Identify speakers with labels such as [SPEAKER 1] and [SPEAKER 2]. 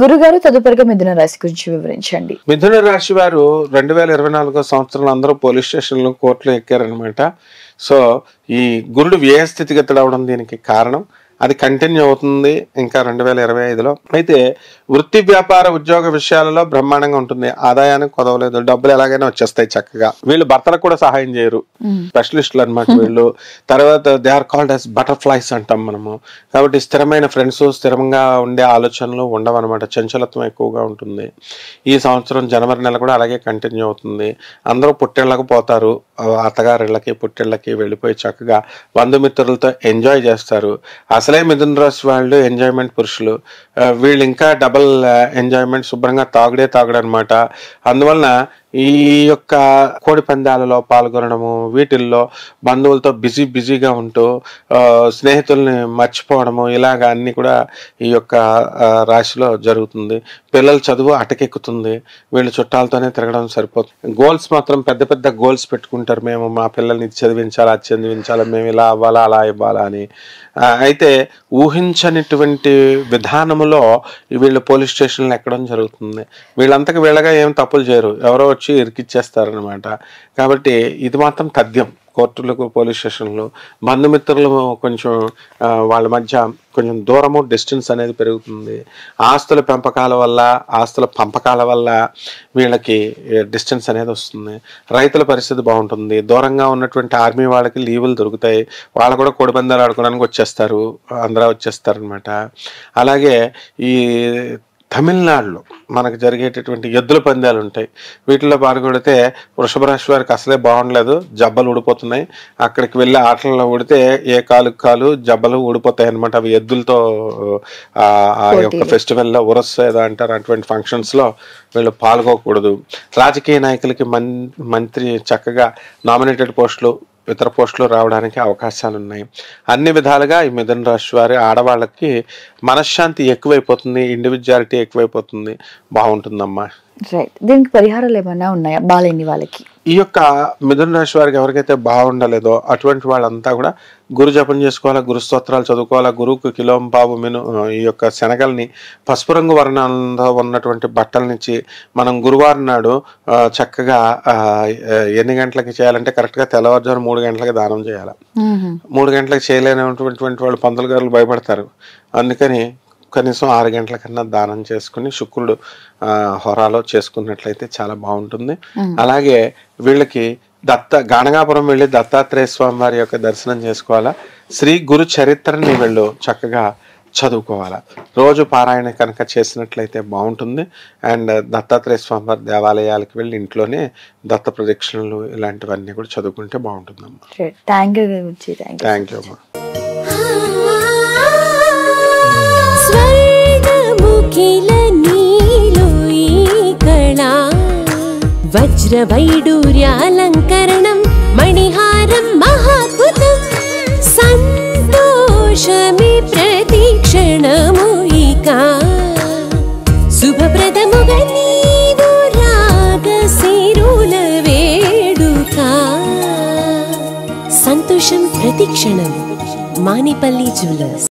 [SPEAKER 1] గురుగారు తదుపరిగా మిథున రాశి గురించి వివరించండి.
[SPEAKER 2] మిథున రాశి వారు 2024 సంవత్సరంలో అందరూ పోలీస్ స్టేషన్లు కోర్టులు ఎక్కారనమాట. సో ఈ గురుడు వ్యయ స్థితిగతులు అవడం దీనికి కారణం. అది కంటిన్యూ అవుతుంది ఇంకా 2025లో. అయితే వృత్తి వ్యాపార ఉద్యోగ విషయాలలో బ్రహ్మాండంగా ఉంటుంది. ఆదాయానికి కొదవలేదు, డబ్బులు ఎలాగైనా వచ్చేస్తాయి చక్కగా. వీళ్ళు భర్తలకు కూడా సహాయం చేయరు, స్పెషలిస్టులు అనమాట వీళ్ళు. తర్వాత they are called as butterflies అంటాం మనము. కాబట్టి స్థిరమైన ఫ్రెండ్స్, స్థిరంగా ఉండే ఆలోచనలు ఉండవన్నమాట. చంచలత్వం ఎక్కువగా ఉంటుంది. ఈ సంవత్సరం జనవరి నెల కూడా అలాగే కంటిన్యూ అవుతుంది. అందరూ పుట్టిళ్ళకు పోతారు, అత్తగారిళ్ళకి పుట్టిళ్ళకి వెళ్ళిపోయి చక్కగా బంధుమిత్రులతో ఎంజాయ్ చేస్తారు. అసలే మిథున రాశి వాళ్ళు ఎంజాయ్మెంట్ పురుషులు. వీళ్ళు ఇంకా డబల్ ఎంజాయ్మెంట్, శుభ్రంగా తాగుడు అనమాట. అందువలన ఈ యొక్క కోడి పందాలలో పాల్గొనడము, వీటిల్లో బంధువులతో బిజీగా ఉంటూ స్నేహితుల్ని మర్చిపోవడము, ఇలాగ అన్ని కూడా ఈ యొక్క రాశిలో జరుగుతుంది. పిల్లల చదువు అటకెక్కుతుంది. వీళ్ళు చుట్టాలతోనే తిరగడం సరిపోతుంది. గోల్స్ మాత్రం పెద్ద పెద్ద గోల్స్ పెట్టుకుంటారు. మేము మా పిల్లల్ని చదివించాలా, అది చదివించాలా, మేము ఇలా అవ్వాలా, అలా ఇవ్వాలా అని. అయితే ఊహించనిటువంటి విధానములో వీళ్ళు పోలీస్ స్టేషన్లు ఎక్కడం జరుగుతుంది. వీళ్ళంతకు వీళ్ళగా ఏం తప్పులు చేయరు, ఎవరో వచ్చి ఇరికిచ్చేస్తారనమాట. కాబట్టి ఇది మాత్రం తథ్యం. కోర్టులకు, పోలీస్ స్టేషన్లు, బంధుమిత్రులు కొంచెం వాళ్ళ మధ్య కొంచెం దూరము, డిస్టెన్స్ అనేది పెరుగుతుంది. ఆస్తుల పెంపకాల వల్ల, ఆస్తుల పంపకాల వల్ల వీళ్ళకి డిస్టెన్స్ అనేది వస్తుంది. రైతుల పరిస్థితి బాగుంటుంది. దూరంగా ఉన్నటువంటి ఆర్మీ వాళ్ళకి లీవులు దొరుకుతాయి. వాళ్ళు కూడా కోడిపందాలు ఆడుకోవడానికి వచ్చేస్తారు, ఆంధ్ర వచ్చేస్తారనమాట. అలాగే ఈ తమిళనాడులో మనకు జరిగేటటువంటి ఎద్దుల పందాలు ఉంటాయి. వీటిలో పాల్గొడితే వృషభ రాశి వారికి అసలే బాగుండలేదు, జబ్బలు ఊడిపోతున్నాయి. అక్కడికి వెళ్ళి ఆటలలో ఊడితే ఏ కాలు జబ్బలు ఊడిపోతాయి అనమాట. అవి ఎద్దులతో ఆ యొక్క ఫెస్టివల్లో ఉరస్ ఏదో అంటారు, అటువంటి ఫంక్షన్స్లో వీళ్ళు పాల్గొకూడదు. రాజకీయ నాయకులకి మంత్రి చక్కగా నామినేటెడ్ పోస్టులు, ఇతర పోస్టులు రావడానికి అవకాశాలు ఉన్నాయి. అన్ని విధాలుగా ఈ మిథున రాశి వారి ఆడవాళ్ళకి మనశ్శాంతి ఎక్కువైపోతుంది, ఇండివిజువాలిటీ ఎక్కువైపోతుంది. బాగుంటుందమ్మా.
[SPEAKER 1] రైట్. దీనికి పరిహారాలు ఏమైనా ఉన్నాయా బాలేని వాళ్ళకి?
[SPEAKER 2] ఈ యొక్క మిథున రాశి వారికి ఎవరికైతే బాగుండలేదో అటువంటి వాళ్ళంతా కూడా గురు జపం చేసుకోవాలా, గురు స్తోత్రాలు చదువుకోవాలా. గురువుకు కిలోంపావు ఈ యొక్క శనగల్ని పసుపు రంగు వర్ణంలో ఉన్నటువంటి బట్టలనిచ్చి మనం గురువారం నాడు చక్కగా ఎన్ని గంటలకి చేయాలంటే కరెక్ట్గా తెల్లవారుజాము 3 గంటలకి దానం చేయాలి. 3 గంటలకు చేయలేనటువంటి వాళ్ళు పంతులు గారులు భయపడతారు. అందుకని కనీసం 6 గంటల కన్నా దానం చేసుకుని శుక్రుడు హోరాలో చేసుకున్నట్లయితే చాలా బాగుంటుంది. అలాగే వీళ్ళకి గాణగాపురం వెళ్ళి దత్తాత్రేయ స్వామి వారి యొక్క దర్శనం చేసుకోవాలా. శ్రీ గురు చరిత్రని వీళ్ళు చక్కగా చదువుకోవాలా. రోజు పారాయణ కనుక చేసినట్లయితే బాగుంటుంది. అండ్ దత్తాత్రేయ స్వామి వారి దేవాలయాలకు వెళ్ళి ఇంట్లోనే దత్త ప్రదక్షిణలు ఇలాంటివన్నీ కూడా చదువుకుంటే బాగుంటుందమ్మా.
[SPEAKER 1] థ్యాంక్ యూ
[SPEAKER 2] అమ్మా.
[SPEAKER 3] వజ్రవైడూర్యాలంకరణం మణిహారం మహాద్భుతం సంతోషమే ప్రతిక్షణము ఇక శుభప్రదముగా నీవు రాగసిరుల వేడుక సంతోషం ప్రతిక్షణం. మానిపల్లి జ్యువెలర్స్.